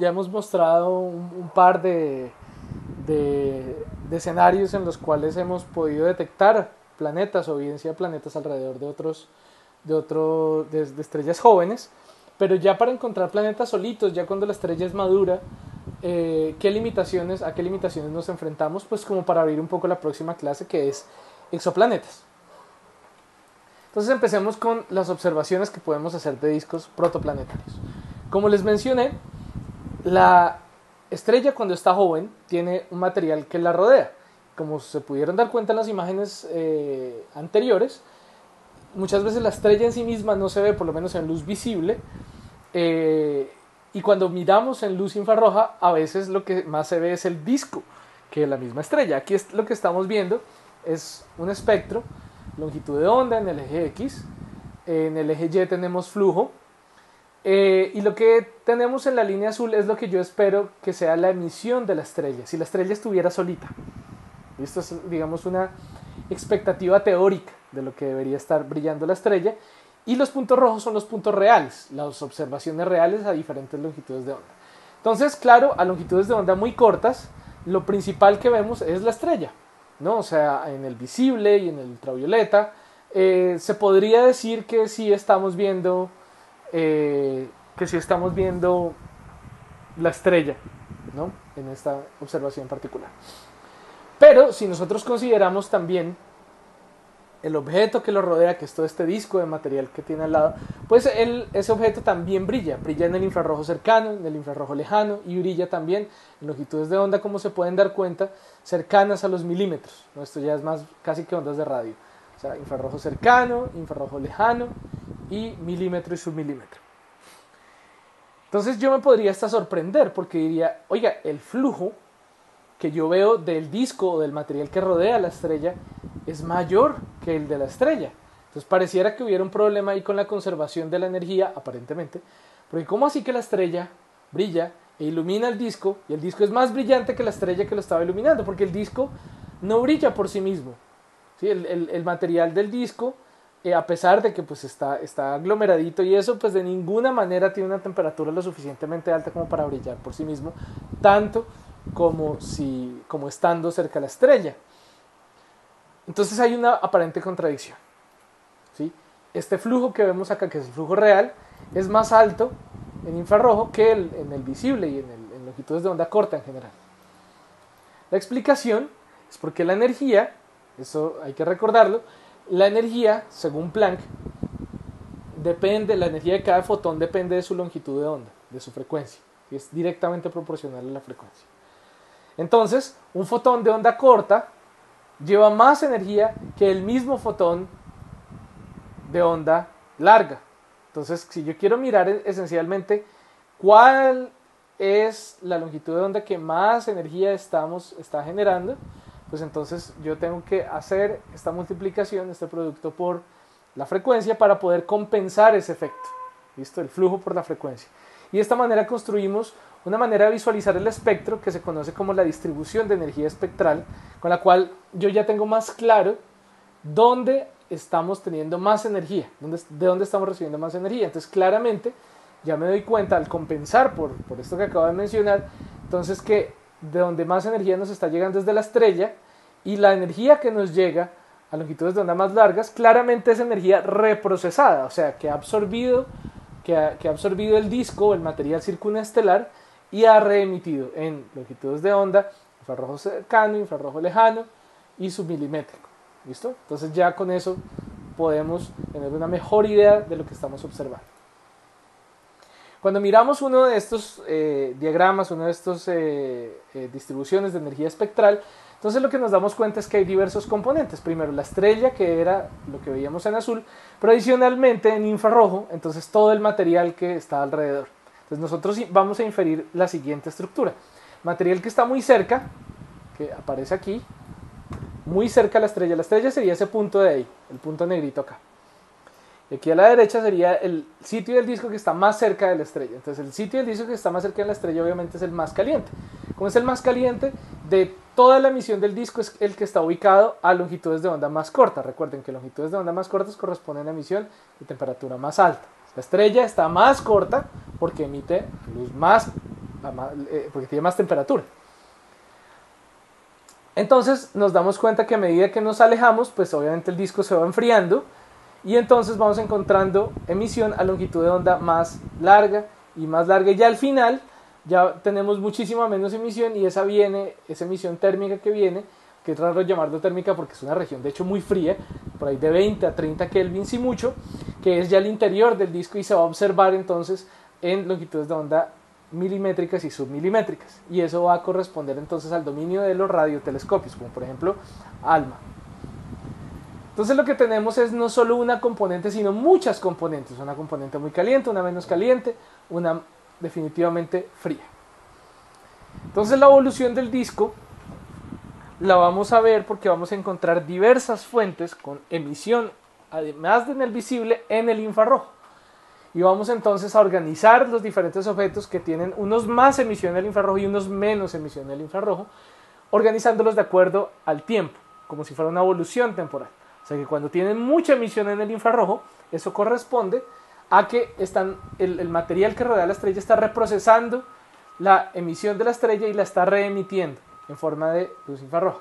ya hemos mostrado un par de escenarios en los cuales hemos podido detectar planetas o evidencia de planetas alrededor de estrellas jóvenes, pero ya para encontrar planetas solitos, ya cuando la estrella es madura, ¿a qué limitaciones nos enfrentamos? Pues como para abrir un poco la próxima clase, que es exoplanetas. Entonces empecemos con las observaciones que podemos hacer de discos protoplanetarios. Como les mencioné, la estrella cuando está joven tiene un material que la rodea. Como se pudieron dar cuenta en las imágenes anteriores, muchas veces la estrella en sí misma no se ve, por lo menos en luz visible, y cuando miramos en luz infrarroja, a veces lo que más se ve es el disco que la misma estrella. Aquí es lo que estamos viendo, es un espectro, longitud de onda en el eje X, en el eje Y tenemos flujo, y lo que tenemos en la línea azul es lo que yo espero que sea la emisión de la estrella, si la estrella estuviera solita. Esto es, digamos, una expectativa teórica de lo que debería estar brillando la estrella, y los puntos rojos son los puntos reales, las observaciones reales a diferentes longitudes de onda. Entonces, claro, a longitudes de onda muy cortas, lo principal que vemos es la estrella, ¿no? O sea, en el visible y en el ultravioleta, se podría decir que sí estamos viendo la estrella, ¿no? En esta observación particular. Pero si nosotros consideramos también el objeto que lo rodea, que es todo este disco de material que tiene al lado, pues ese objeto también brilla en el infrarrojo cercano, en el infrarrojo lejano, y brilla también en longitudes de onda, como se pueden dar cuenta, cercanas a los milímetros, ¿no? Esto ya es más casi que ondas de radio, o sea, infrarrojo cercano, infrarrojo lejano, y milímetro y submilímetro. Entonces yo me podría hasta sorprender, porque diría, oiga, el flujo que yo veo del disco o del material que rodea la estrella es mayor que el de la estrella. Entonces pareciera que hubiera un problema ahí con la conservación de la energía, aparentemente, porque ¿cómo así que la estrella brilla e ilumina el disco, y el disco es más brillante que la estrella que lo estaba iluminando? Porque el disco no brilla por sí mismo, ¿sí? El material del disco, a pesar de que pues está aglomeradito y eso, pues de ninguna manera tiene una temperatura lo suficientemente alta como para brillar por sí mismo, tanto como estando cerca de la estrella. Entonces hay una aparente contradicción, ¿sí? Este flujo que vemos acá, que es el flujo real, es más alto en infrarrojo que en el visible y en longitudes de onda corta en general. La explicación es porque la energía, eso hay que recordarlo, la energía, según Planck, la energía de cada fotón depende de su longitud de onda, de su frecuencia, y es directamente proporcional a la frecuencia. Entonces, un fotón de onda corta lleva más energía que el mismo fotón de onda larga. Entonces, si yo quiero mirar esencialmente cuál es la longitud de onda que más energía está generando, pues entonces yo tengo que hacer esta multiplicación, este producto por la frecuencia, para poder compensar ese efecto. ¿Listo? El flujo por la frecuencia. Y de esta manera construimos una manera de visualizar el espectro que se conoce como la distribución de energía espectral, con la cual yo ya tengo más claro dónde estamos teniendo más energía, de dónde estamos recibiendo más energía. Entonces claramente ya me doy cuenta al compensar por esto que acabo de mencionar, entonces que de donde más energía nos está llegando es de la estrella, y la energía que nos llega a longitudes de onda más largas claramente es energía reprocesada, o sea que ha absorbido el disco, el material circunestelar, y ha reemitido en longitudes de onda, infrarrojo cercano, infrarrojo lejano y submilimétrico. ¿Listo? Entonces ya con eso podemos tener una mejor idea de lo que estamos observando. Cuando miramos uno de estos diagramas, una de estas distribuciones de energía espectral, entonces lo que nos damos cuenta es que hay diversos componentes. Primero la estrella, que era lo que veíamos en azul, pero adicionalmente en infrarrojo, entonces todo el material que está alrededor. Entonces nosotros vamos a inferir la siguiente estructura. Material que está muy cerca, que aparece aquí, muy cerca a la estrella sería ese punto de ahí, el punto negrito acá. Y aquí a la derecha sería el sitio del disco que está más cerca de la estrella. Entonces el sitio del disco que está más cerca de la estrella obviamente es el más caliente. Como es el más caliente, de toda la emisión del disco es el que está ubicado a longitudes de onda más cortas. Recuerden que longitudes de onda más cortas corresponden a emisión de temperatura más alta. La estrella está más corta porque emite luz más porque tiene más temperatura. Entonces nos damos cuenta que a medida que nos alejamos, pues obviamente el disco se va enfriando y entonces vamos encontrando emisión a longitud de onda más larga y más larga. Y ya al final ya tenemos muchísima menos emisión y esa emisión térmica que viene, que es raro llamarlo térmica porque es una región de hecho muy fría, por ahí de 20 a 30 Kelvin y mucho, que es ya el interior del disco y se va a observar entonces en longitudes de onda milimétricas y submilimétricas, y eso va a corresponder entonces al dominio de los radiotelescopios, como por ejemplo ALMA. Entonces lo que tenemos es no solo una componente, sino muchas componentes, una componente muy caliente, una menos caliente, una definitivamente fría. Entonces la evolución del disco la vamos a ver porque vamos a encontrar diversas fuentes con emisión, además de en el visible, en el infrarrojo. Y vamos entonces a organizar los diferentes objetos que tienen unos más emisión del infrarrojo y unos menos emisión del infrarrojo, organizándolos de acuerdo al tiempo, como si fuera una evolución temporal. O sea que cuando tienen mucha emisión en el infrarrojo, eso corresponde a que el material que rodea la estrella está reprocesando la emisión de la estrella y la está reemitiendo en forma de luz infrarroja.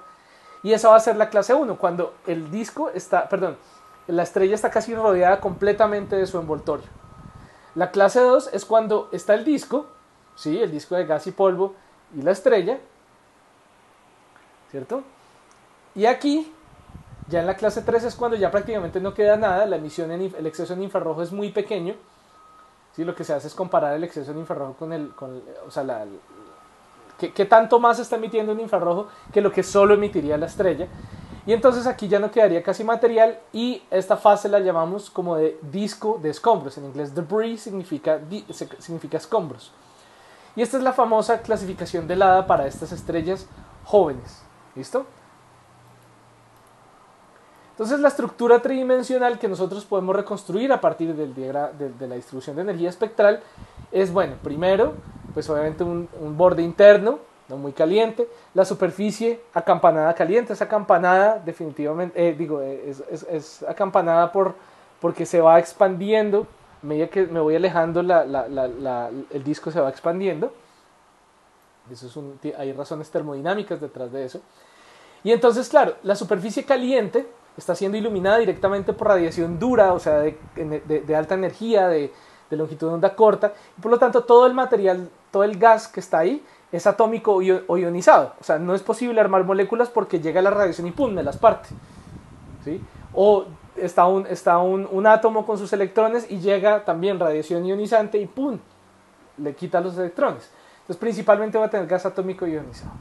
Y esa va a ser la clase 1, cuando la estrella está casi rodeada completamente de su envoltorio. La clase 2 es cuando está el disco, ¿sí? El disco de gas y polvo y la estrella, ¿cierto? Y aquí, ya en la clase 3 es cuando ya prácticamente no queda nada, el exceso en infrarrojo es muy pequeño, ¿sí? Lo que se hace es comparar el exceso en infrarrojo ¿qué tanto más está emitiendo en infrarrojo que lo que solo emitiría la estrella? Y entonces aquí ya no quedaría casi material y esta fase la llamamos como de disco de escombros. En inglés debris significa escombros. Y esta es la famosa clasificación de Lada para estas estrellas jóvenes. ¿Listo? Entonces la estructura tridimensional que nosotros podemos reconstruir a partir de la distribución de energía espectral es, bueno, primero, pues obviamente un borde interno, no muy caliente, la superficie acampanada caliente, esa acampanada definitivamente, es acampanada porque se va expandiendo, a medida que me voy alejando el disco se va expandiendo, hay razones termodinámicas detrás de eso, y entonces claro, la superficie caliente está siendo iluminada directamente por radiación dura, o sea, de alta energía, de longitud de onda corta, y por lo tanto todo el material, todo el gas que está ahí es atómico o ionizado, o sea, no es posible armar moléculas porque llega la radiación y pum, me las parte, ¿sí? O está un átomo con sus electrones y llega también radiación ionizante y pum, le quita los electrones. Entonces principalmente va a tener gas atómico ionizado.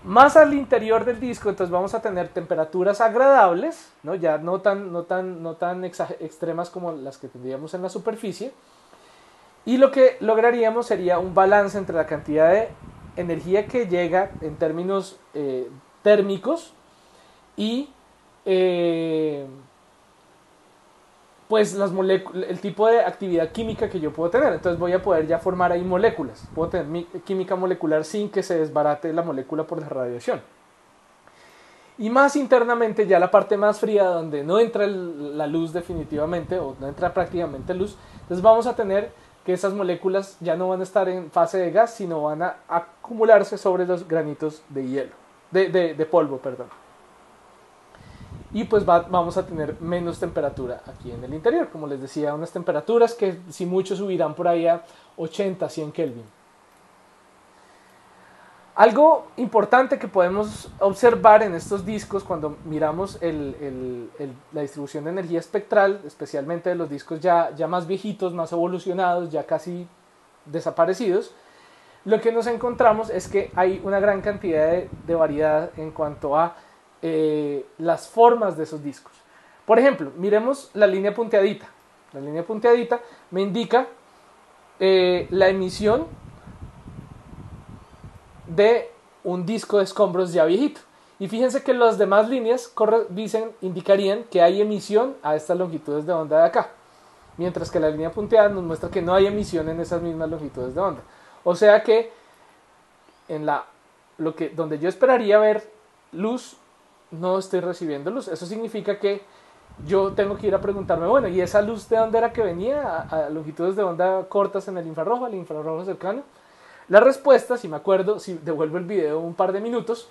Más al interior del disco, entonces vamos a tener temperaturas agradables, ¿no? Ya no tan extremas como las que tendríamos en la superficie. Y lo que lograríamos sería un balance entre la cantidad de energía que llega en términos térmicos y pues el tipo de actividad química que yo puedo tener. Entonces voy a poder ya formar ahí moléculas. Puedo tener química molecular sin que se desbarate la molécula por la radiación. Y más internamente, ya la parte más fría, donde no entra la luz definitivamente, o no entra prácticamente luz, entonces vamos a tener que esas moléculas ya no van a estar en fase de gas, sino van a acumularse sobre los granitos de hielo, de polvo, perdón. Y pues vamos a tener menos temperatura aquí en el interior, como les decía, unas temperaturas que si mucho subirán por ahí a 80, 100 Kelvin. Algo importante que podemos observar en estos discos cuando miramos la distribución de energía espectral, especialmente de los discos ya más viejitos, más evolucionados, ya casi desaparecidos, lo que nos encontramos es que hay una gran cantidad de variedad en cuanto a las formas de esos discos. Por ejemplo, miremos la línea punteadita. La línea punteadita me indica la emisión de un disco de escombros ya viejito. Y fíjense que las demás líneas indicarían que hay emisión a estas longitudes de onda de acá. Mientras que la línea punteada nos muestra que no hay emisión en esas mismas longitudes de onda. O sea que donde yo esperaría ver luz, no estoy recibiendo luz. Eso significa que yo tengo que ir a preguntarme, bueno, ¿y esa luz de dónde era que venía? ¿A longitudes de onda cortas en el infrarrojo, al infrarrojo cercano? La respuesta, si me acuerdo, si devuelvo el video un par de minutos,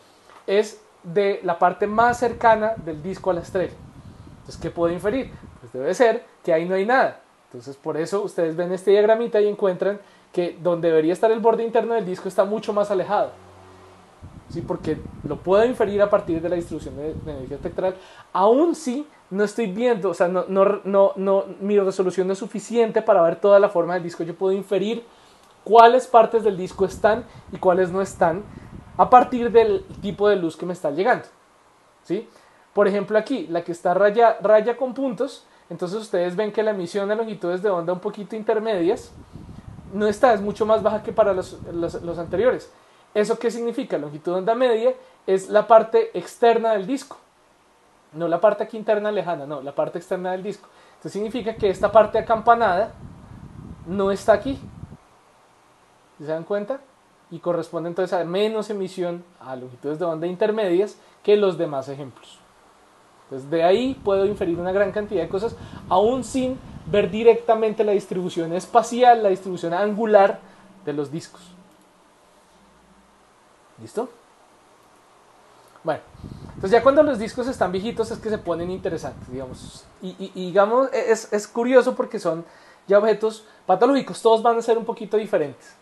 es de la parte más cercana del disco a la estrella. Entonces, ¿qué puedo inferir? Pues debe ser que ahí no hay nada. Entonces, por eso ustedes ven este diagramita y encuentran que donde debería estar el borde interno del disco está mucho más alejado. ¿Sí? Porque lo puedo inferir a partir de la distribución de energía espectral, aún si no estoy viendo, o sea, mi resolución no es suficiente para ver toda la forma del disco. Yo puedo inferir cuáles partes del disco están y cuáles no están a partir del tipo de luz que me está llegando. ¿Sí? Por ejemplo, aquí, la que está raya con puntos, entonces ustedes ven que la emisión a longitudes de onda un poquito intermedias no está, es mucho más baja que para los anteriores. ¿Eso qué significa? Longitud de onda media es la parte externa del disco, no la parte aquí interna lejana, no, la parte externa del disco. Entonces significa que esta parte acampanada no está aquí. ¿Se dan cuenta? Y corresponde entonces a menos emisión a longitudes de onda intermedias que los demás ejemplos. Entonces de ahí puedo inferir una gran cantidad de cosas, aún sin ver directamente la distribución espacial, la distribución angular de los discos. ¿Listo? Bueno, entonces ya cuando los discos están viejitos es que se ponen interesantes, digamos. Y digamos, es curioso porque son ya objetos patológicos, todos van a ser un poquito diferentes.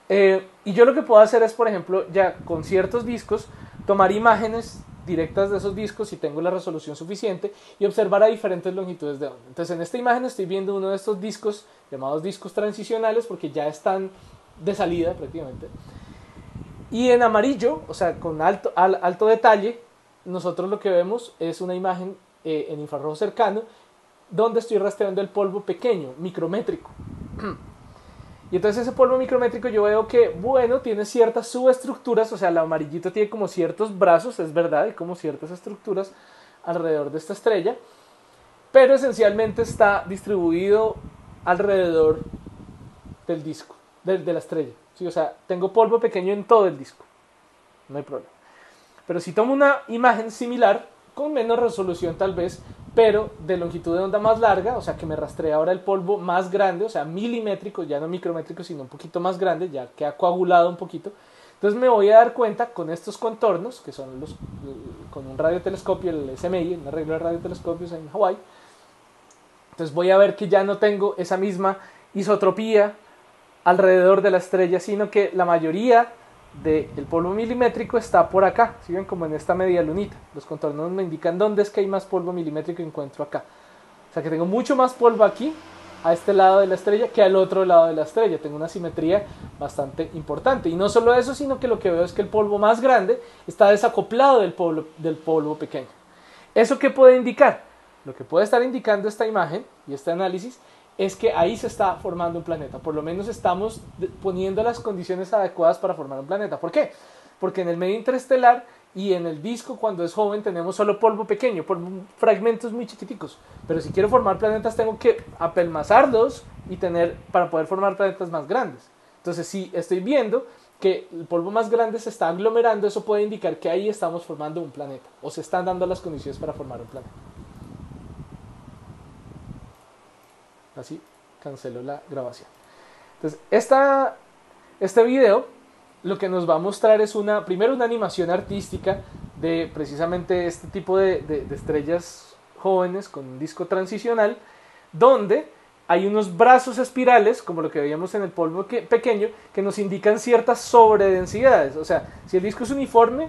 Y yo lo que puedo hacer es, por ejemplo, ya con ciertos discos, tomar imágenes directas de esos discos si tengo la resolución suficiente y observar a diferentes longitudes de onda. Entonces en esta imagen estoy viendo uno de estos discos llamados discos transicionales porque ya están de salida prácticamente. Y en amarillo, o sea, con alto detalle, nosotros lo que vemos es una imagen en infrarrojo cercano donde estoy rastreando el polvo pequeño, micrométrico. Y entonces ese polvo micrométrico yo veo que, bueno, tiene ciertas subestructuras, o sea, el amarillito tiene como ciertos brazos, es verdad, y como ciertas estructuras alrededor de esta estrella, pero esencialmente está distribuido alrededor del disco, de la estrella. ¿Sí? O sea, tengo polvo pequeño en todo el disco, no hay problema. Pero si tomo una imagen similar, con menos resolución tal vez, pero de longitud de onda más larga, o sea que me rastrea ahora el polvo más grande, o sea milimétrico, ya no micrométrico, sino un poquito más grande, ya que ha coagulado un poquito. Entonces me voy a dar cuenta con estos contornos, que son con un radiotelescopio, el SMI, un arreglo de radiotelescopios en Hawái. Entonces voy a ver que ya no tengo esa misma isotropía alrededor de la estrella, sino que la mayoría del polvo milimétrico está por acá, ¿sí ven? Como en esta media lunita. Los contornos me indican dónde es que hay más polvo milimétrico que encuentro acá. O sea que tengo mucho más polvo aquí, a este lado de la estrella, que al otro lado de la estrella. Tengo una simetría bastante importante. Y no solo eso, sino que lo que veo es que el polvo más grande está desacoplado del polvo pequeño. ¿Eso qué puede indicar? Lo que puede estar indicando esta imagen y este análisis es que ahí se está formando un planeta. Por lo menos estamos poniendo las condiciones adecuadas para formar un planeta. ¿Por qué? Porque en el medio interestelar y en el disco cuando es joven tenemos solo polvo pequeño, fragmentos muy chiquiticos. Pero si quiero formar planetas tengo que apelmazarlos y para poder formar planetas más grandes. Entonces si estoy viendo que el polvo más grande se está aglomerando, eso puede indicar que ahí estamos formando un planeta. O se están dando las condiciones para formar un planeta. Así cancelo la grabación. Entonces, este video lo que nos va a mostrar es primero una animación artística de precisamente este tipo de estrellas jóvenes con un disco transicional, donde hay unos brazos espirales, como lo que veíamos en el polvo pequeño, que nos indican ciertas sobredensidades. O sea, si el disco es uniforme,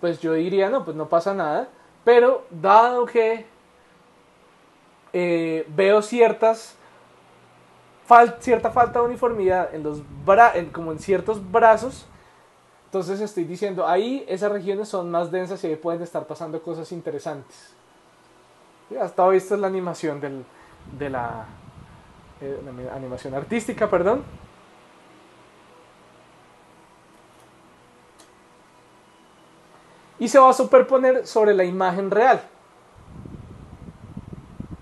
pues yo diría, no, pues no pasa nada, pero dado que veo cierta falta de uniformidad como en ciertos brazos, entonces estoy diciendo ahí esas regiones son más densas y ahí pueden estar pasando cosas interesantes. Hasta hoy esta es la animación la animación artística, perdón. Y se va a superponer sobre la imagen real.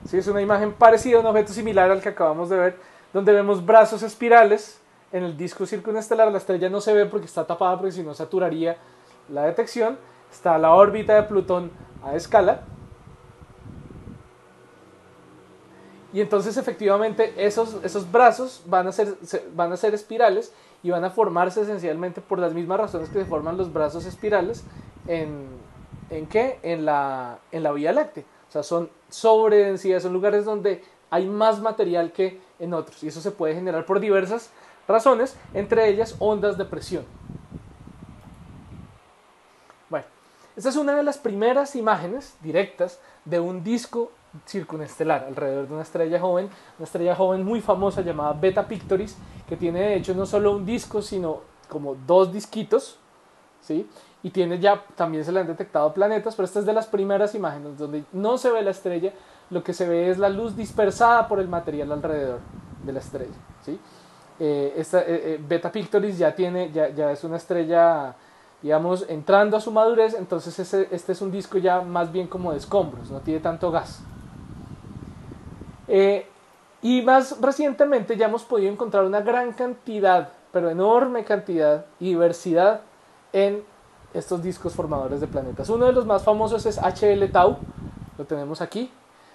¿Sí? Es una imagen parecida, un objeto similar al que acabamos de ver, donde vemos brazos espirales en el disco circunestelar. La estrella no se ve porque está tapada, porque si no saturaría la detección. Está la órbita de Plutón a escala. Y entonces efectivamente esos brazos van a ser espirales y van a formarse esencialmente por las mismas razones que se forman los brazos espirales ¿en qué? En la Vía Láctea. O sea, son sobredensidades, son lugares donde hay más material que en otros. Y eso se puede generar por diversas razones, entre ellas ondas de presión. Bueno, esta es una de las primeras imágenes directas de un disco circunestelar alrededor de una estrella joven muy famosa llamada Beta Pictoris, que tiene de hecho no solo un disco, sino como dos disquitos, ¿sí? Y tiene ya, también se le han detectado planetas, pero esta es de las primeras imágenes donde no se ve la estrella, lo que se ve es la luz dispersada por el material alrededor de la estrella, ¿sí? Beta Pictoris ya es una estrella, digamos, entrando a su madurez, entonces este es un disco ya más bien como de escombros, no tiene tanto gas. Y más recientemente ya hemos podido encontrar una gran cantidad, pero enorme cantidad y diversidad en estos discos formadores de planetas. Uno de los más famosos es HL Tau, lo tenemos aquí,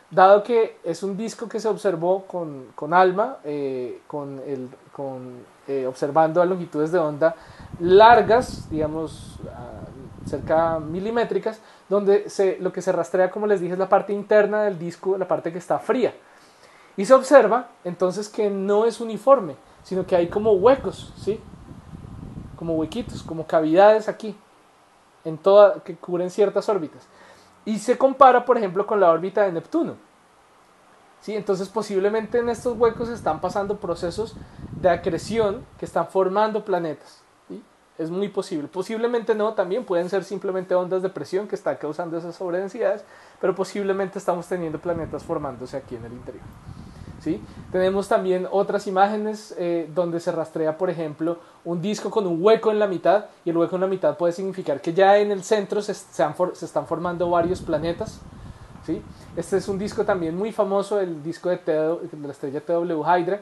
dado que es un disco que se observó con ALMA, observando a longitudes de onda largas, digamos, cerca milimétricas, donde lo que se rastrea, como les dije, es la parte interna del disco, la parte que está fría. Y se observa entonces que no es uniforme, sino que hay como huecos, ¿sí? Como huequitos, como cavidades aquí, que cubren ciertas órbitas. Y se compara, por ejemplo, con la órbita de Neptuno, ¿sí? Entonces posiblemente en estos huecos están pasando procesos de acreción que están formando planetas, ¿sí? Es muy posible. Posiblemente no, también pueden ser simplemente ondas de presión que están causando esas sobredensidades, pero posiblemente estamos teniendo planetas formándose aquí en el interior, ¿sí? Tenemos también otras imágenes donde se rastrea, por ejemplo, un disco con un hueco en la mitad, y el hueco en la mitad puede significar que ya en el centro se están formando varios planetas, ¿sí? Este es un disco también muy famoso, el disco de la estrella TW Hydra,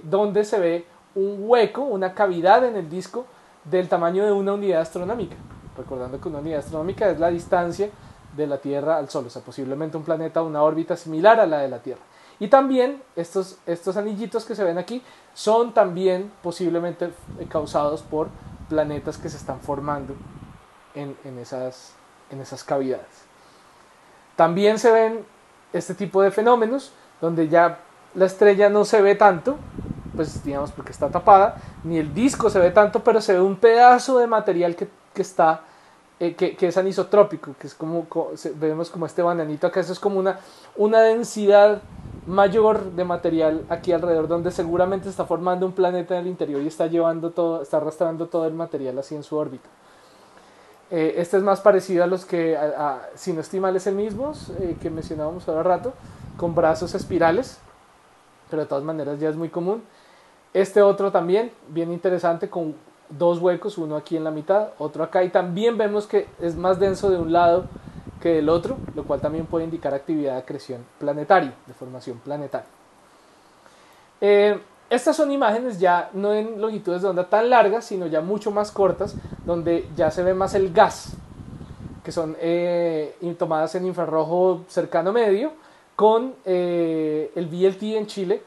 donde se ve un hueco, una cavidad en el disco del tamaño de una unidad astronómica, recordando que una unidad astronómica es la distancia de la Tierra al Sol, o sea, posiblemente un planeta a una órbita similar a la de la Tierra. Y también estos anillitos que se ven aquí son también posiblemente causados por planetas que se están formando en esas cavidades. También se ven este tipo de fenómenos donde ya la estrella no se ve tanto, pues digamos porque está tapada, ni el disco se ve tanto, pero se ve un pedazo de material que es anisotrópico, que es vemos como este bananito acá. Eso es como una densidad mayor de material aquí alrededor, donde seguramente está formando un planeta en el interior y está arrastrando todo el material así en su órbita. Este es más parecido a los que, si no estoy mal, es el mismo que mencionábamos hace rato, con brazos espirales, pero de todas maneras ya es muy común. Este otro también, bien interesante, con dos huecos, uno aquí en la mitad, otro acá, y también vemos que es más denso de un lado que del otro, lo cual también puede indicar actividad de acreción planetaria, de formación planetaria. Estas son imágenes ya no en longitudes de onda tan largas, sino ya mucho más cortas, donde ya se ve más el gas, que son tomadas en infrarrojo cercano medio, con el VLT en Chile,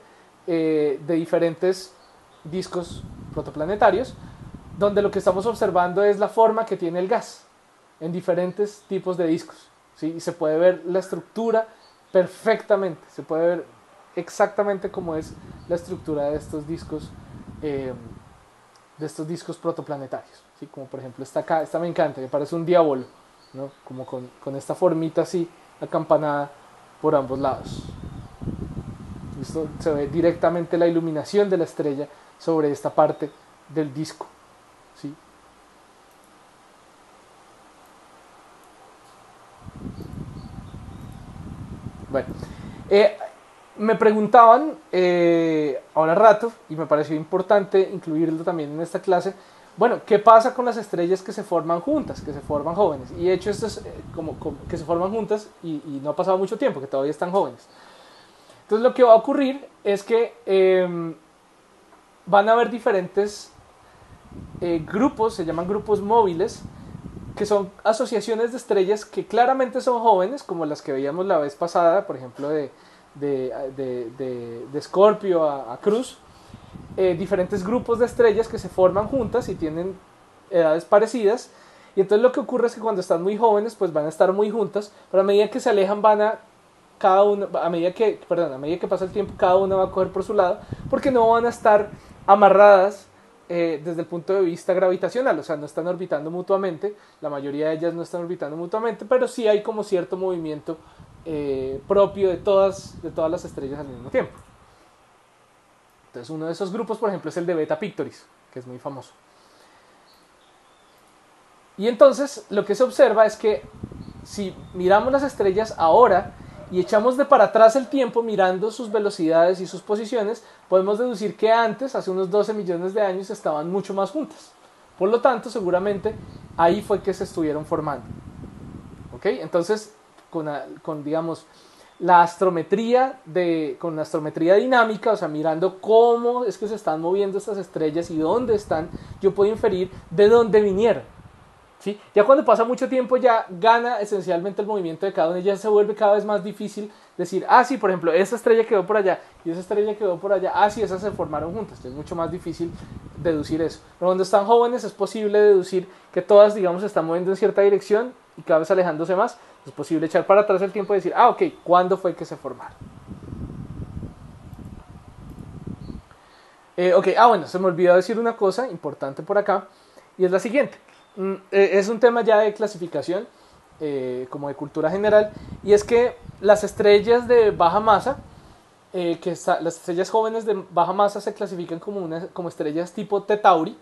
de diferentes discos protoplanetarios, donde lo que estamos observando es la forma que tiene el gas en diferentes tipos de discos, ¿sí? Y se puede ver la estructura perfectamente, se puede ver exactamente cómo es la estructura de estos discos protoplanetarios, ¿sí? Como por ejemplo esta acá, esta me encanta, me parece un diablo, ¿no? Como con esta formita así acampanada por ambos lados. Esto se ve directamente la iluminación de la estrella sobre esta parte del disco, ¿sí? Bueno, me preguntaban ahora rato, y me pareció importante incluirlo también en esta clase, bueno, ¿qué pasa con las estrellas que se forman juntas, que se forman jóvenes? Y de hecho esto es que se forman juntas y no ha pasado mucho tiempo, que todavía están jóvenes. Entonces lo que va a ocurrir es que van a haber diferentes grupos, se llaman grupos móviles, que son asociaciones de estrellas que claramente son jóvenes, como las que veíamos la vez pasada, por ejemplo, de de Escorpio a Cruz, diferentes grupos de estrellas que se forman juntas y tienen edades parecidas. Y entonces lo que ocurre es que cuando están muy jóvenes, pues van a estar muy juntas, pero a medida que se alejan a medida que pasa el tiempo, cada una va a coger por su lado, porque no van a estar amarradas desde el punto de vista gravitacional, o sea, no están orbitando mutuamente, la mayoría de ellas no están orbitando mutuamente, pero sí hay como cierto movimiento propio de todas las estrellas al mismo tiempo. Entonces uno de esos grupos, por ejemplo, es el de Beta Pictoris, que es muy famoso. Y entonces lo que se observa es que si miramos las estrellas ahora y echamos de para atrás el tiempo mirando sus velocidades y sus posiciones, podemos deducir que antes, hace unos 12 millones de años, estaban mucho más juntas. Por lo tanto, seguramente ahí fue que se estuvieron formando. ¿Ok? Entonces, digamos, la astrometría con la astrometría dinámica, o sea, mirando cómo es que se están moviendo estas estrellas y dónde están, yo puedo inferir de dónde vinieron. ¿Sí? Ya cuando pasa mucho tiempo ya gana esencialmente el movimiento de cada una y ya se vuelve cada vez más difícil decir, sí, por ejemplo, esa estrella quedó por allá y esa estrella quedó por allá, sí, esas se formaron juntas. Es mucho más difícil deducir eso. Pero cuando están jóvenes es posible deducir que todas, digamos, se están moviendo en cierta dirección y cada vez alejándose más. Es posible echar para atrás el tiempo y decir, ok, ¿cuándo fue que se formaron? Bueno, se me olvidó decir una cosa importante por acá y es la siguiente. Es un tema ya de clasificación, como de cultura general, y es que las estrellas de baja masa, las estrellas jóvenes de baja masa se clasifican como estrellas tipo T Tauri,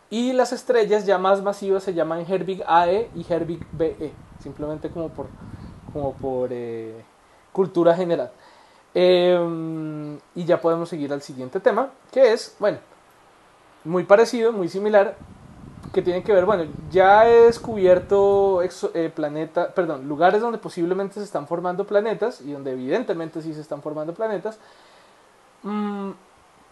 y las estrellas ya más masivas se llaman Herbig Ae y Herbig Be, simplemente como por cultura general. Y ya podemos seguir al siguiente tema, que es, bueno, muy parecido, muy similar, que tiene que ver, bueno, ya he descubierto lugares donde posiblemente se están formando planetas y donde evidentemente sí se están formando planetas.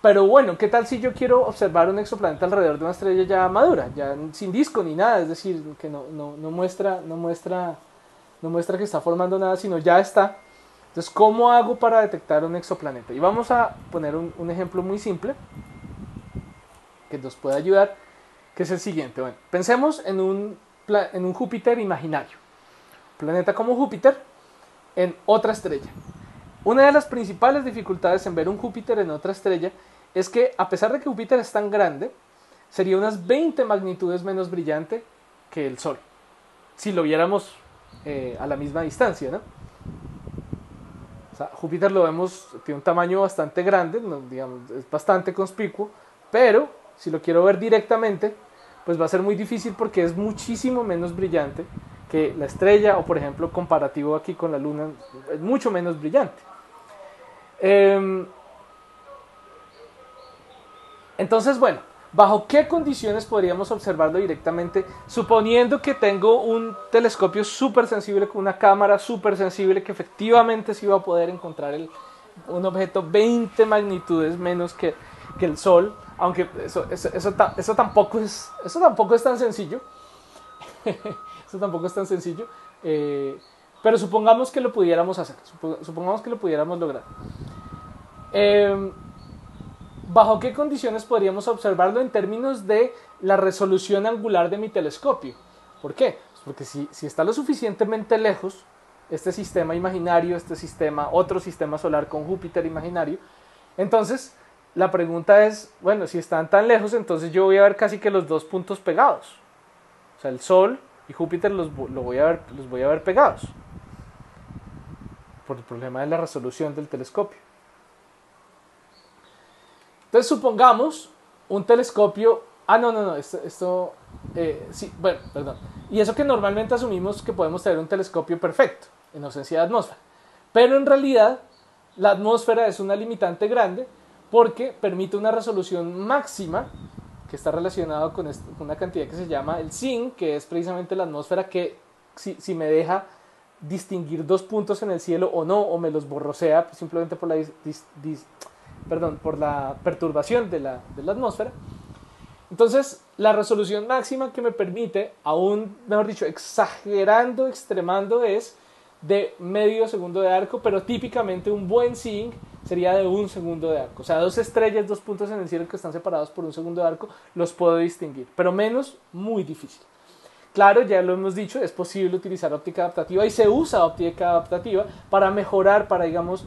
Pero bueno, ¿qué tal si yo quiero observar un exoplaneta alrededor de una estrella ya madura, ya sin disco ni nada? Es decir, que no muestra que está formando nada, sino ya está. Entonces, ¿cómo hago para detectar un exoplaneta? Y vamos a poner un ejemplo muy simple que nos puede ayudar, que es el siguiente. Bueno, pensemos en un Júpiter imaginario, planeta como Júpiter en otra estrella. Una de las principales dificultades en ver un Júpiter en otra estrella es que, a pesar de que Júpiter es tan grande, sería unas 20 magnitudes menos brillante que el Sol, si lo viéramos a la misma distancia, ¿no? O sea, Júpiter lo vemos, tiene un tamaño bastante grande, ¿no? Digamos, es bastante conspicuo, pero si lo quiero ver directamente, pues va a ser muy difícil porque es muchísimo menos brillante que la estrella, o por ejemplo, comparativo aquí con la Luna, es mucho menos brillante. Entonces, bueno, ¿bajo qué condiciones podríamos observarlo directamente? Suponiendo que tengo un telescopio súper sensible con una cámara súper sensible que efectivamente sí va a poder encontrar un objeto 20 magnitudes menos que el Sol, aunque eso tampoco es tan sencillo. Eso tampoco es tan sencillo. Pero supongamos que lo pudiéramos hacer. Supongamos que lo pudiéramos lograr. ¿Bajo qué condiciones podríamos observarlo en términos de la resolución angular de mi telescopio? ¿Por qué? Pues porque si está lo suficientemente lejos, este sistema imaginario, otro sistema solar con Júpiter imaginario, entonces la pregunta es, bueno, si están tan lejos, entonces yo voy a ver casi que los dos puntos pegados. O sea, el Sol y Júpiter los voy a ver pegados. Por el problema de la resolución del telescopio. Entonces supongamos un telescopio... Y eso que normalmente asumimos que podemos tener un telescopio perfecto, en ausencia de atmósfera. Pero en realidad la atmósfera es una limitante grande porque permite una resolución máxima que está relacionado con una cantidad que se llama el SIN, que es precisamente la atmósfera que si me deja distinguir dos puntos en el cielo o no, o me los borrosea pues simplemente por la perturbación de la atmósfera. Entonces, la resolución máxima que me permite, aún, mejor dicho, exagerando, extremando, es de medio segundo de arco, pero típicamente un buen seeing sería de 1 segundo de arco. O sea, 2 estrellas, 2 puntos en el cielo que están separados por 1 segundo de arco, los puedo distinguir, pero menos, muy difícil. Claro, ya lo hemos dicho, es posible utilizar óptica adaptativa y se usa óptica adaptativa para mejorar, para, digamos,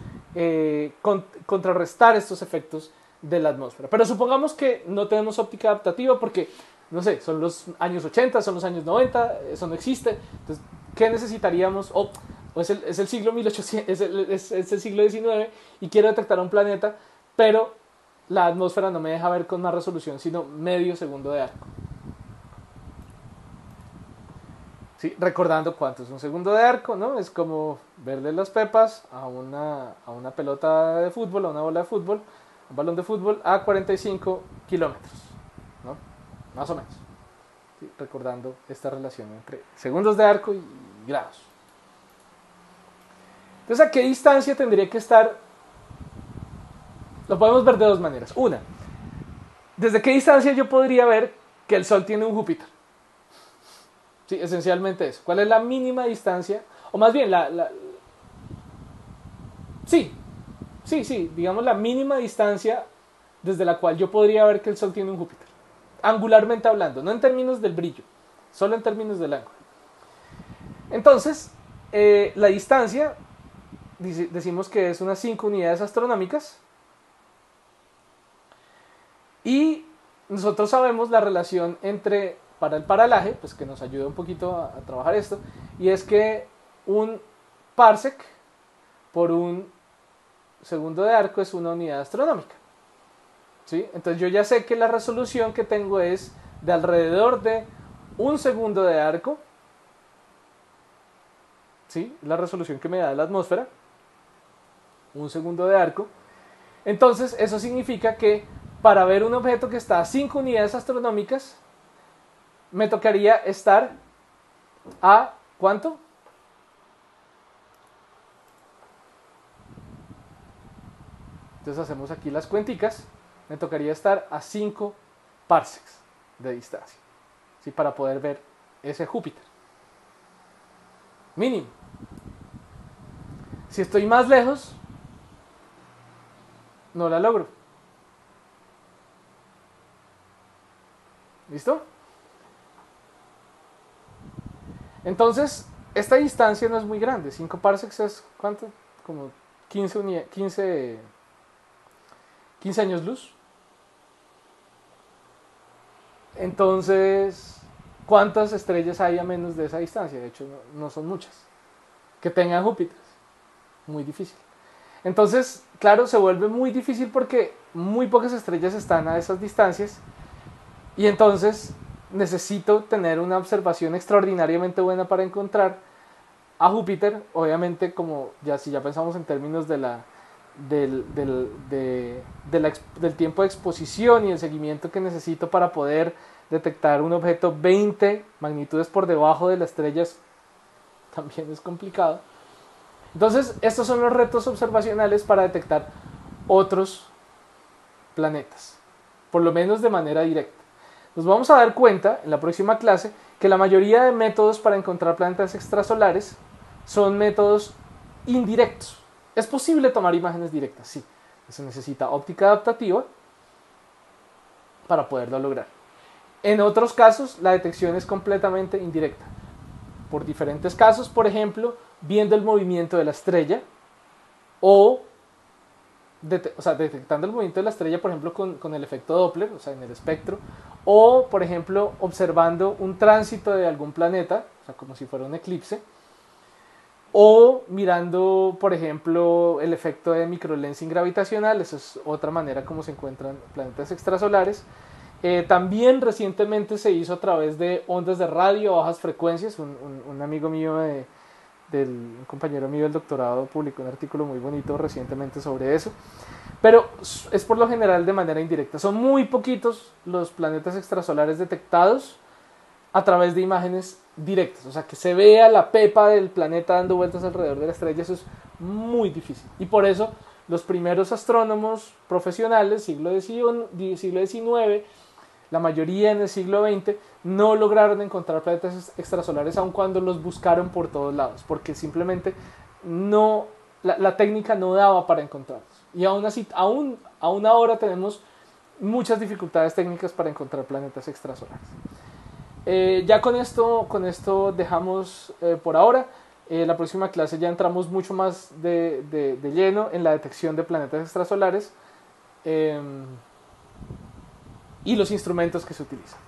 contrarrestar estos efectos de la atmósfera. Pero supongamos que no tenemos óptica adaptativa porque, no sé, son los años 80, son los años 90, eso no existe. Entonces, ¿qué necesitaríamos? Es el siglo 1800, es el siglo XIX y quiero detectar un planeta, pero la atmósfera no me deja ver con más resolución, sino medio segundo de arco. Sí, recordando cuánto es 1 segundo de arco, ¿no? Es como verle las pepas a una pelota de fútbol, a una bola de fútbol, un balón de fútbol a 45 kilómetros, ¿no? Más o menos. Sí, recordando esta relación entre segundos de arco y grados. Entonces, ¿a qué distancia tendría que estar? Lo podemos ver de dos maneras. Una, ¿desde qué distancia yo podría ver que el Sol tiene un Júpiter? Sí, esencialmente eso. ¿Cuál es la mínima distancia? O más bien, Sí, digamos la mínima distancia desde la cual yo podría ver que el Sol tiene un Júpiter. Angularmente hablando, no en términos del brillo, solo en términos del ángulo. Entonces, la distancia, decimos que es unas 5 unidades astronómicas. Y nosotros sabemos la relación para el paralaje, pues que nos ayuda un poquito a trabajar esto, y es que un parsec por 1 segundo de arco es una unidad astronómica. ¿Sí? Entonces yo ya sé que la resolución que tengo es de alrededor de 1 segundo de arco. ¿Sí? La resolución que me da la atmósfera. 1 segundo de arco. Entonces eso significa que para ver un objeto que está a 5 unidades astronómicas, me tocaría estar a ¿cuánto? Entonces hacemos aquí las cuenticas. Me tocaría estar a 5 parsecs de distancia, ¿sí? Para poder ver ese Júpiter. Mínimo. Si estoy más lejos, no la logro. ¿Listo? Entonces, esta distancia no es muy grande. 5 parsecs es ¿cuánto? Como 15 años luz. Entonces, ¿cuántas estrellas hay a menos de esa distancia? De hecho, no son muchas. Que tengan Júpiter. Muy difícil. Entonces, claro, se vuelve muy difícil porque muy pocas estrellas están a esas distancias. Y entonces necesito tener una observación extraordinariamente buena para encontrar a Júpiter. Obviamente, si ya pensamos en términos del tiempo de exposición y el seguimiento que necesito para poder detectar un objeto 20 magnitudes por debajo de las estrellas, también es complicado. Entonces, estos son los retos observacionales para detectar otros planetas, por lo menos de manera directa. Nos vamos a dar cuenta en la próxima clase que la mayoría de métodos para encontrar planetas extrasolares son métodos indirectos. Es posible tomar imágenes directas, sí. Se necesita óptica adaptativa para poderlo lograr. En otros casos, la detección es completamente indirecta. Por diferentes casos, por ejemplo, viendo el movimiento de la estrella o detectando el movimiento de la estrella, por ejemplo, con el efecto Doppler, o sea, en el espectro, o, por ejemplo, observando un tránsito de algún planeta, o sea, como si fuera un eclipse, o mirando, por ejemplo, el efecto de microlensing gravitacional. Eso es otra manera como se encuentran planetas extrasolares. También recientemente se hizo a través de ondas de radio a bajas frecuencias. Un amigo mío, un compañero mío del doctorado, publicó un artículo muy bonito recientemente sobre eso. Pero es por lo general de manera indirecta. Son muy poquitos los planetas extrasolares detectados a través de imágenes directas, o sea, que se vea la pepa del planeta dando vueltas alrededor de la estrella. Eso es muy difícil, y por eso los primeros astrónomos profesionales, siglo XIX, la mayoría en el siglo XX, no lograron encontrar planetas extrasolares aun cuando los buscaron por todos lados, porque simplemente no, la técnica no daba para encontrarlos. Y aún así, aún ahora tenemos muchas dificultades técnicas para encontrar planetas extrasolares. Ya con esto dejamos por ahora. La próxima clase ya entramos mucho más de lleno en la detección de planetas extrasolares y los instrumentos que se utilizan.